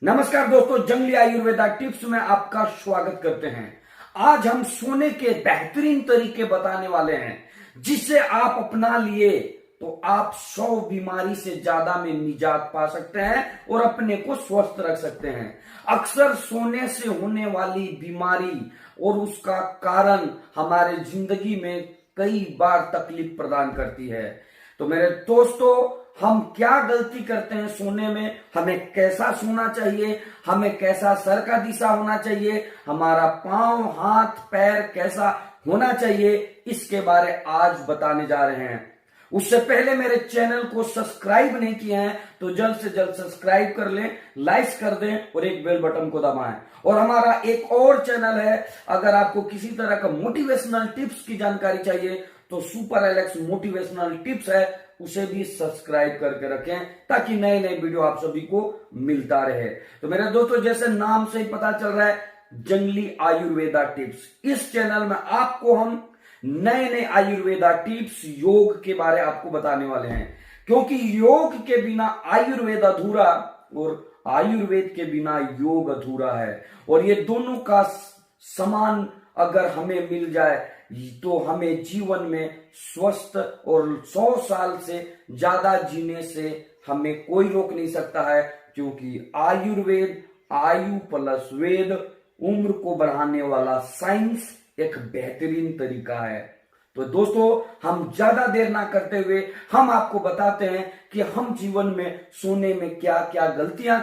नमस्कार दोस्तों, जंगली आयुर्वेदा टिप्स में आपका स्वागत करते हैं। आज हम सोने के बेहतरीन तरीके बताने वाले हैं जिसे आप अपना लिए तो आप 100 बीमारी से ज्यादा में निजात पा सकते हैं और अपने को स्वस्थ रख सकते हैं। अक्सर सोने से होने वाली बीमारी और उसका कारण हमारे जिंदगी में कई बार तकलीफ प्रदान करती है। तो मेरे दोस्तों, हम क्या गलती करते हैं सोने में, हमें कैसा सोना चाहिए, हमें कैसा सर का दिशा होना चाहिए, हमारा पांव हाथ पैर कैसा होना चाहिए, इसके बारे आज बताने जा रहे हैं। उससे पहले मेरे चैनल को सब्सक्राइब नहीं किए हैं तो जल्द से जल्द सब्सक्राइब कर लें, लाइक कर दें और एक बेल बटन को दबाएं। और हमारा एक और चैनल है, अगर आपको किसी तरह का मोटिवेशनल टिप्स की जानकारी चाहिए तो सुपर एलेक्स मोटिवेशनल टिप्स है, उसे भी सब्सक्राइब करके रखें ताकि नए नए वीडियो आप सभी को मिलता रहे। तो मेरे दोस्तों, जैसे नाम से ही पता चल रहा है, जंगली आयुर्वेदा टिप्स, इस चैनल में आपको हम नए नए आयुर्वेदा टिप्स योग के बारे आपको बताने वाले हैं, क्योंकि योग के बिना आयुर्वेद अधूरा और आयुर्वेद के बिना योग अधूरा है। और ये दोनों का समान अगर हमें मिल जाए तो हमें जीवन में स्वस्थ और 100 साल से ज्यादा जीने से हमें कोई रोक नहीं सकता है, क्योंकि आयुर्वेद आयु प्लस वेद, उम्र को बढ़ाने वाला साइंस एक बेहतरीन तरीका है। तो दोस्तों, हम ज्यादा देर ना करते हुए हम आपको बताते हैं कि हम जीवन में सोने में क्या क्या गलतियां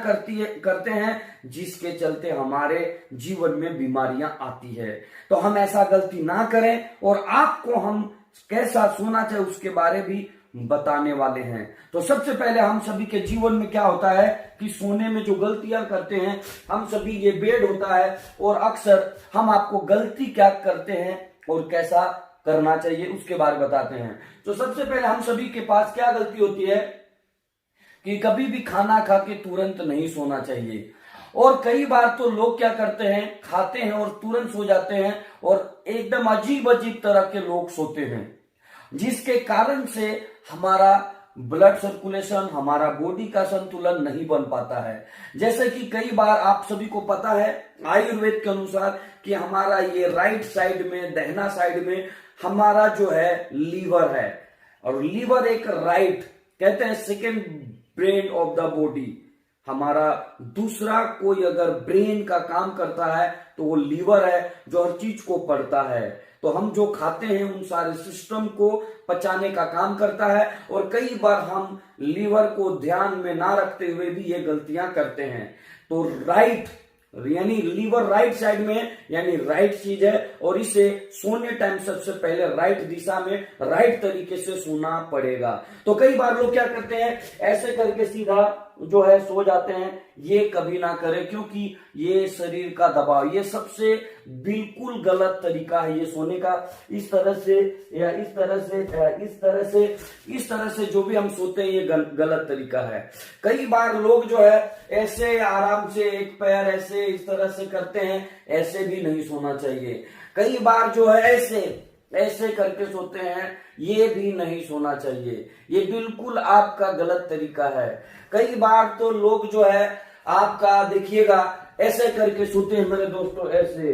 करते हैं जिसके चलते हमारे जीवन में बीमारियां आती है। तो हम ऐसा गलती ना करें और आपको हम कैसा सोना चाहिए उसके बारे भी बताने वाले हैं। तो सबसे पहले हम सभी के जीवन में क्या होता है कि सोने में जो गलतियां करते हैं हम सभी, ये बेड होता है और अक्सर हम आपको गलती क्या करते हैं और कैसा करना चाहिए उसके बारे में बताते हैं। तो सबसे पहले हम सभी के पास क्या गलती होती है कि कभी भी खाना खा के तुरंत नहीं सोना चाहिए। और कई बार तो लोग क्या करते हैं, खाते हैं और तुरंत सो जाते हैं और एकदम अजीब अजीब तरह के लोग सोते हैं, जिसके कारण से हमारा ब्लड सर्कुलेशन, हमारा बॉडी का संतुलन नहीं बन पाता है। जैसे कि कई बार आप सभी को पता है आयुर्वेद के अनुसार कि हमारा ये राइट साइड में, दहना साइड में हमारा जो है लीवर है, और लीवर एक राइट, कहते हैं second brain of the body. हमारा दूसरा कोई अगर ब्रेन का काम करता है तो वो लीवर है, जो हर चीज को पढ़ता है। तो हम जो खाते हैं उन सारे सिस्टम को पचाने का काम करता है, और कई बार हम लीवर को ध्यान में ना रखते हुए भी ये गलतियां करते हैं। तो राइट यानी लीवर राइट साइड में, यानी राइट चीज है, और इसे सोने टाइम सबसे पहले राइट दिशा में राइट तरीके से सोना पड़ेगा। तो कई बार लोग क्या करते हैं, ऐसे करके सीधा जो है सो जाते हैं। ये कभी ना करें, क्योंकि ये शरीर का दबाव, ये सबसे बिल्कुल गलत तरीका है ये सोने का। इस तरह से या इस तरह से इस तरह से जो भी हम सोते हैं ये गलत तरीका है। कई बार लोग जो है ऐसे आराम से एक पैर ऐसे इस तरह से करते हैं, ऐसे भी नहीं सोना चाहिए। कई बार जो है ऐसे करके सोते हैं, ये भी नहीं सोना चाहिए। ये बिल्कुल आपका गलत तरीका है। कई बार तो लोग जो है आपका देखिएगा ऐसे करके सोते हैं मेरे दोस्तों, ऐसे,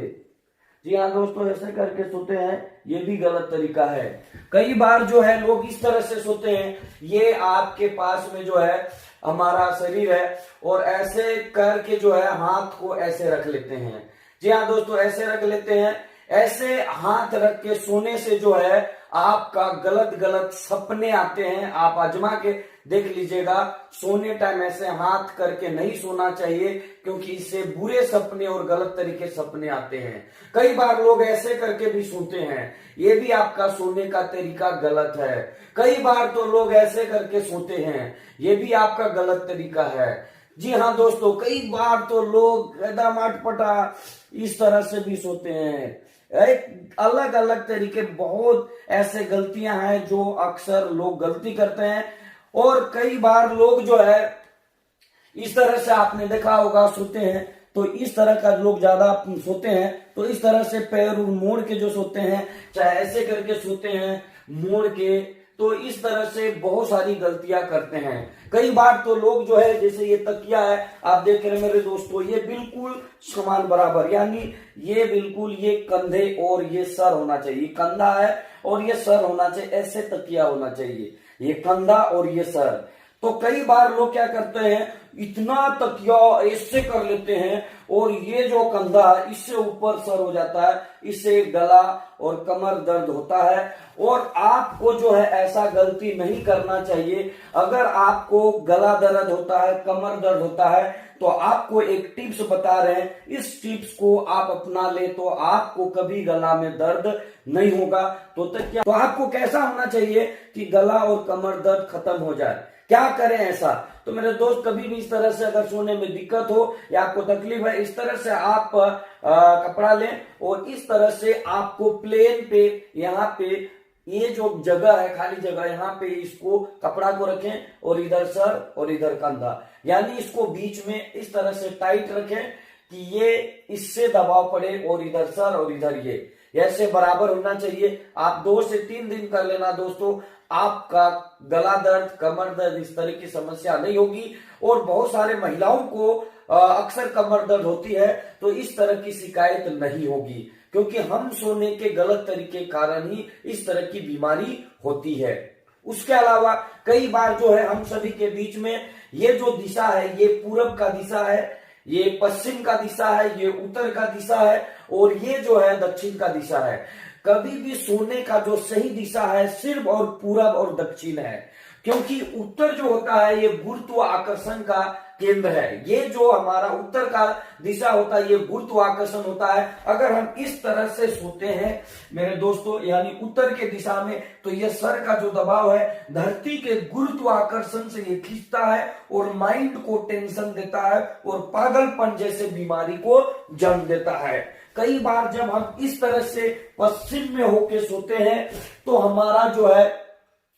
जी हाँ दोस्तों, ऐसे करके सोते हैं, ये भी गलत तरीका है। कई बार जो है लोग इस तरह से सोते हैं, ये आपके पास में जो है हमारा शरीर है और ऐसे करके जो है हाथ को ऐसे रख लेते हैं। जी हाँ दोस्तों, ऐसे रख लेते हैं। ऐसे हाथ रख के सोने से जो है आपका गलत गलत सपने आते हैं। आप आजमा के देख लीजिएगा, सोने टाइम ऐसे हाथ करके नहीं सोना चाहिए, क्योंकि इससे बुरे सपने और गलत तरीके सपने आते हैं। कई बार लोग ऐसे करके भी सोते हैं, ये भी आपका सोने का तरीका गलत है। कई बार तो लोग ऐसे करके सोते हैं, ये भी आपका गलत तरीका है। जी हाँ दोस्तों, कई बार तो लोग एकदम अटपटा इस तरह से भी सोते हैं। एक अलग अलग तरीके, बहुत ऐसे गलतियां हैं जो अक्सर लोग गलती करते हैं। और कई बार लोग जो है इस तरह से, आपने देखा होगा, सोते हैं तो इस तरह का लोग ज्यादा सोते हैं, तो इस तरह से पैर मोड़ के जो सोते हैं, चाहे ऐसे करके सोते हैं मोड़ के, तो इस तरह से बहुत सारी गलतियां करते हैं। कई बार तो लोग जो है, जैसे ये तकिया है आप देख रहे हैं मेरे दोस्तों, ये बिल्कुल समान बराबर, यानी ये बिल्कुल ये कंधे और ये सर होना चाहिए, कंधा है और ये सर होना चाहिए, ऐसे तकिया होना चाहिए, ये कंधा और ये सर। तो कई बार लोग क्या करते हैं, इतना तकिया ऐसे कर लेते हैं और ये जो कंधा है इससे ऊपर सर हो जाता है, इससे गला और कमर दर्द होता है। और आपको जो है ऐसा गलती नहीं करना चाहिए। अगर आपको गला दर्द होता है, कमर दर्द होता है, तो आपको एक टिप्स बता रहे हैं, इस टिप्स को आप अपना ले तो आपको कभी गला में दर्द नहीं होगा। तो आपको कैसा होना चाहिए कि गला और कमर दर्द खत्म हो जाए। क्या करें ऐसा? तो मेरे दोस्त, कभी भी इस तरह से अगर सोने में दिक्कत हो या आपको तकलीफ है, इस तरह से आप कपड़ा लें और इस तरह से आपको प्लेन पे, यहाँ पे ये जो जगह है, खाली जगह, यहाँ पे इसको कपड़ा को रखें और इधर सर और इधर कंधा, यानी इसको बीच में इस तरह से टाइट रखें कि ये इससे दबाव पड़े और इधर सर और इधर ये ऐसे बराबर होना चाहिए। आप 2 से 3 दिन कर लेना दोस्तों, आपका गला दर्द, कमर दर्द इस तरह की समस्या नहीं होगी। और बहुत सारे महिलाओं को अक्सर कमर दर्द होती है, तो इस तरह की शिकायत नहीं होगी, क्योंकि हम सोने के गलत तरीके के कारण ही इस तरह की बीमारी होती है। उसके अलावा कई बार जो है हम सभी के बीच में ये जो दिशा है, ये पूरब का दिशा है, ये पश्चिम का दिशा है, ये उत्तर का दिशा है और ये जो है दक्षिण का दिशा है। कभी भी सोने का जो सही दिशा है सिर्फ और पूरब और दक्षिण है, क्योंकि उत्तर जो होता है ये गुरुत्वाकर्षण का केंद्र है। ये जो हमारा उत्तर का दिशा होता है ये गुरुत्वाकर्षण होता है। अगर हम इस तरह से सोते हैं मेरे दोस्तों, यानी उत्तर के दिशा में, तो ये सर का जो दबाव है धरती के गुरुत्वाकर्षण से ये खींचता है और माइंड को टेंशन देता है और पागलपन जैसे बीमारी को जन्म देता है। कई बार जब हम इस तरह से पश्चिम में होके सोते हैं तो हमारा जो है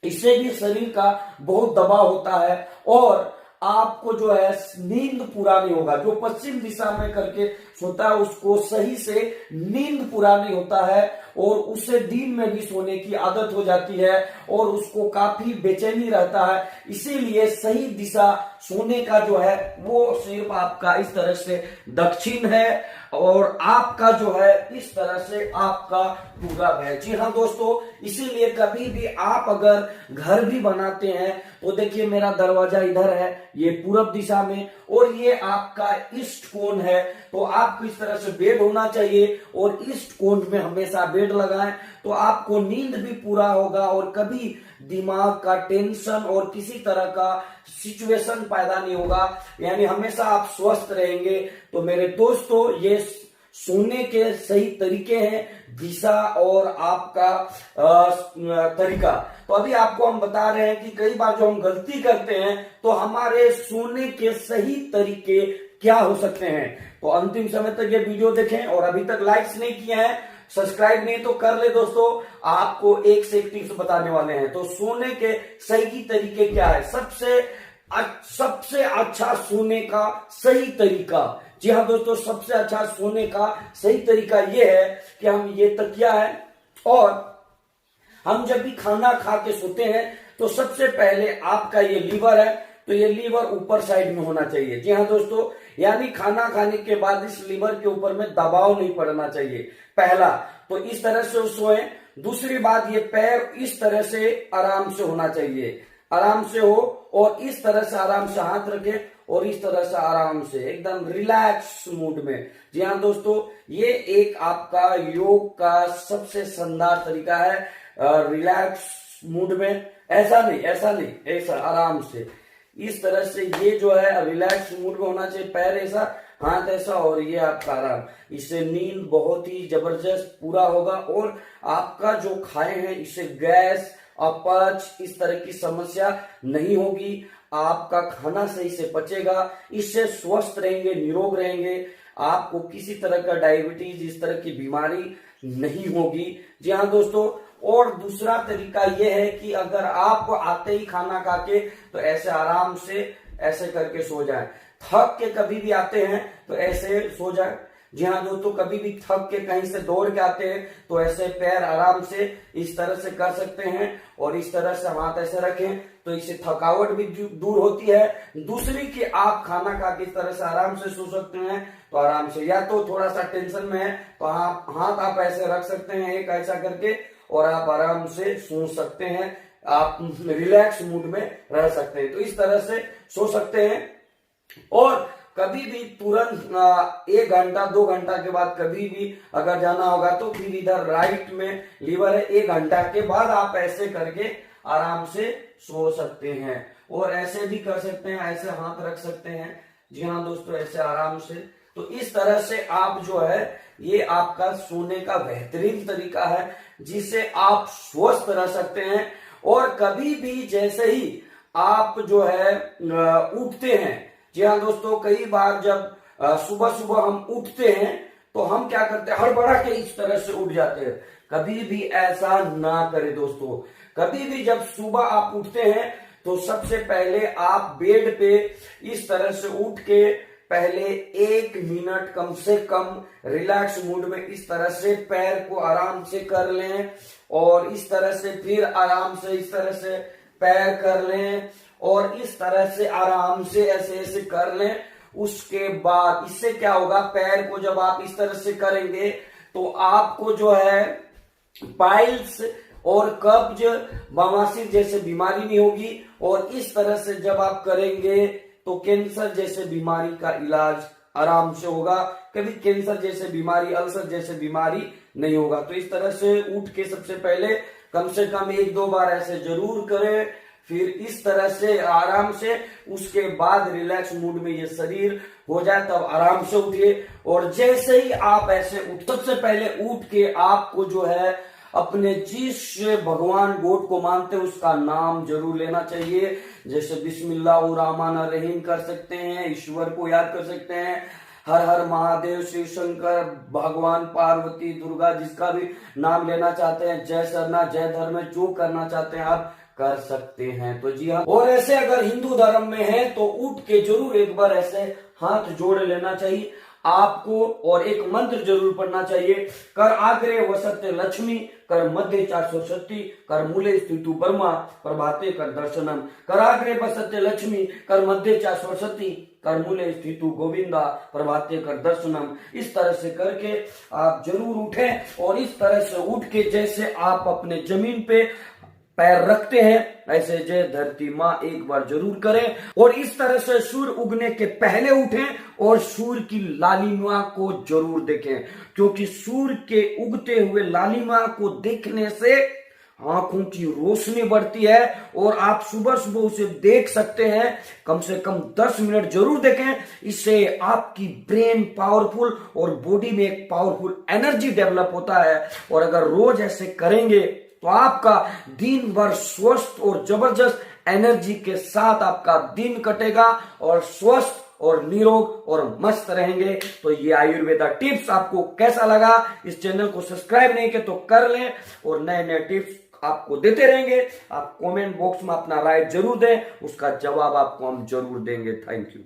इससे भी शरीर का बहुत दबाव होता है और आपको जो है नींद पूरा नहीं होगा। जो पश्चिम दिशा में करके सोता है उसको सही से नींद पूरा नहीं होता है और उसे दिन में भी सोने की आदत हो जाती है और उसको काफी बेचैनी रहता है। इसीलिए सही दिशा सोने का जो है वो सिर्फ आपका इस तरह से दक्षिण है और आपका जो है इस तरह से आपका पूरब है। जी हाँ दोस्तों, इसीलिए कभी भी आप अगर घर भी बनाते हैं तो देखिए मेरा दरवाजा इधर है, ये पूरब दिशा में, और ये आपका ईस्ट कोण है, तो आपको इस तरह से बेड होना चाहिए और ईस्ट कोण में हमेशा बेड लगाएं तो आपको नींद भी पूरा होगा और कभी दिमाग का टेंशन और किसी तरह का सिचुएशन पैदा नहीं होगा, यानी हमेशा आप स्वस्थ रहेंगे। तो मेरे दोस्तों, ये सोने के सही तरीके हैं, दिशा और आपका तरीका। तो अभी आपको हम बता रहे हैं कि कई बार जो हम गलती करते हैं तो हमारे सोने के सही तरीके क्या हो सकते हैं। तो अंतिम समय तक ये वीडियो देखें और अभी तक लाइक्स नहीं किए हैं, सब्सक्राइब नहीं तो कर ले दोस्तों, आपको एक से एक टिप्स बताने वाले हैं। तो सोने के सही तरीके क्या है? सबसे अच्छा सोने का सही तरीका, जी हाँ दोस्तों, सबसे अच्छा सोने का सही तरीका यह है कि हम ये तकिया है और हम जब भी खाना खा के सोते हैं तो सबसे पहले आपका ये लीवर है, तो ये लीवर ऊपर साइड में होना चाहिए। जी हाँ दोस्तों, यानी खाना खाने के बाद इस लीवर के ऊपर में दबाव नहीं पड़ना चाहिए। पहला तो इस तरह से सोए। दूसरी बात, ये पैर इस तरह से आराम से होना चाहिए, आराम से हो और इस तरह से आराम से हाथ रखे और इस तरह से आराम से एकदम रिलैक्स मूड में। जी हाँ दोस्तों, ये एक आपका योग का सबसे शानदार तरीका है। रिलैक्स मूड में, ऐसा नहीं, ऐसा आराम से इस तरह से, ये जो है रिलैक्स मूड में होना चाहिए। पैर ऐसा, हाथ ऐसा और ये आपका आराम। इससे नींद बहुत ही जबरदस्त पूरा होगा और आपका जो खाए हैं इससे गैस, अपच इस तरह की समस्या नहीं होगी। आपका खाना सही से पचेगा, इससे स्वस्थ रहेंगे, निरोग रहेंगे, आपको किसी तरह का डायबिटीज इस तरह की बीमारी नहीं होगी। जी हाँ दोस्तों, और दूसरा तरीका यह है कि अगर आप आते ही खाना खा के तो ऐसे आराम से ऐसे करके सो जाए। थक के कभी भी आते हैं तो ऐसे सो जाए। जी हाँ दोस्तों, कभी भी थक के कहीं से दौड़ के आते हैं तो ऐसे पैर आराम से इस तरह से कर सकते हैं और इस तरह से हाथ ऐसे रखें तो इससे थकावट भी दूर होती है। दूसरी कि आप खाना खा के इस तरह से आराम से सो सकते हैं, तो आराम से, या तो थोड़ा सा टेंशन में है तो आप हाथ आप ऐसे रख सकते हैं एक ऐसा करके और आप आराम से सो सकते हैं, आप रिलैक्स मूड में रह सकते हैं, तो इस तरह से सो सकते हैं। और कभी भी तुरंत 1 घंटा 2 घंटा के बाद कभी भी अगर जाना होगा तो फिर इधर राइट में लीवर है, 1 घंटा के बाद आप ऐसे करके आराम से सो सकते हैं। और ऐसे भी कर सकते हैं, ऐसे हाथ रख सकते हैं, जी हाँ दोस्तों, ऐसे आराम से। तो इस तरह से आप जो है ये आपका सोने का बेहतरीन तरीका है जिससे आप स्वस्थ रह सकते हैं। और कभी भी जैसे ही आप जो है उठते हैं, जी हाँ दोस्तों, कई बार जब सुबह सुबह हम उठते हैं तो हम क्या करते हैं, हड़बड़ा के इस तरह से उठ जाते हैं। कभी भी ऐसा ना करें दोस्तों। कभी भी जब सुबह आप उठते हैं तो सबसे पहले आप बेड पे इस तरह से उठ के पहले 1 मिनट कम से कम रिलैक्स मूड में इस तरह से पैर को आराम से कर लें और इस तरह से फिर आराम से इस तरह से पैर कर लें और इस तरह से आराम से ऐसे ऐसे कर लें। उसके बाद इससे क्या होगा, पैर को जब आप इस तरह से करेंगे तो आपको जो है पाइल्स और कब्ज बवासीर जैसे बीमारी नहीं होगी। और इस तरह से जब आप करेंगे तो कैंसर जैसे बीमारी का इलाज आराम से होगा। कभी कैंसर जैसे बीमारी, अल्सर जैसे बीमारी नहीं होगा। तो इस तरह से उठ के सबसे पहले कम से कम 1-2 बार ऐसे जरूर करें, फिर इस तरह से आराम से, उसके बाद रिलैक्स मूड में ये शरीर हो जाए तब आराम से उठिए। और जैसे ही आप ऐसे उठ, सबसे पहले उठ के आपको जो है अपने जिस भगवान गॉड को मानते हैं उसका नाम जरूर लेना चाहिए। जैसे बिस्मिल्लाहिर्रहमानिर्रहीम कर सकते हैं, ईश्वर को याद कर सकते हैं, हर हर महादेव, शिव शंकर, भगवान पार्वती, दुर्गा, जिसका भी नाम लेना चाहते हैं, जय सरना, जय धर्म, जो करना चाहते हैं आप कर सकते हैं। तो जी हाँ, और ऐसे अगर हिंदू धर्म में है तो उठ के जरूर एक बार ऐसे हाथ जोड़ लेना चाहिए आपको और एक मंत्र जरूर पढ़ना चाहिए। कर आग्रे वसते लक्ष्मी, कर मध्य 470, कर मूले स्थितु ब्रह्मा, प्रभाते कर दर्शनम। कर आग्रे वसते लक्ष्मी, कर मध्य 470, कर मूले स्थितु गोविंदा, प्रभाते कर दर्शनम। इस तरह से करके आप जरूर उठें और इस तरह से उठ के जैसे आप अपने जमीन पे पैर रखते हैं ऐसे जय धरती माँ एक बार जरूर करें। और इस तरह से सूर्य उगने के पहले उठें और सूर्य की लालिमा को जरूर देखें, क्योंकि सूर्य के उगते हुए लालिमा को देखने से आंखों की रोशनी बढ़ती है और आप सुबह सुबह उसे देख सकते हैं। कम से कम 10 मिनट जरूर देखें, इससे आपकी ब्रेन पावरफुल और बॉडी में एक पावरफुल एनर्जी डेवलप होता है। और अगर रोज ऐसे करेंगे तो आपका दिन भर स्वस्थ और जबरदस्त एनर्जी के साथ आपका दिन कटेगा और स्वस्थ और निरोग और मस्त रहेंगे। तो ये आयुर्वेदा टिप्स आपको कैसा लगा, इस चैनल को सब्सक्राइब नहीं किया तो कर लें और नए नए टिप्स आपको देते रहेंगे। आप कमेंट बॉक्स में अपना राय जरूर दें, उसका जवाब आपको हम जरूर देंगे। Thank you.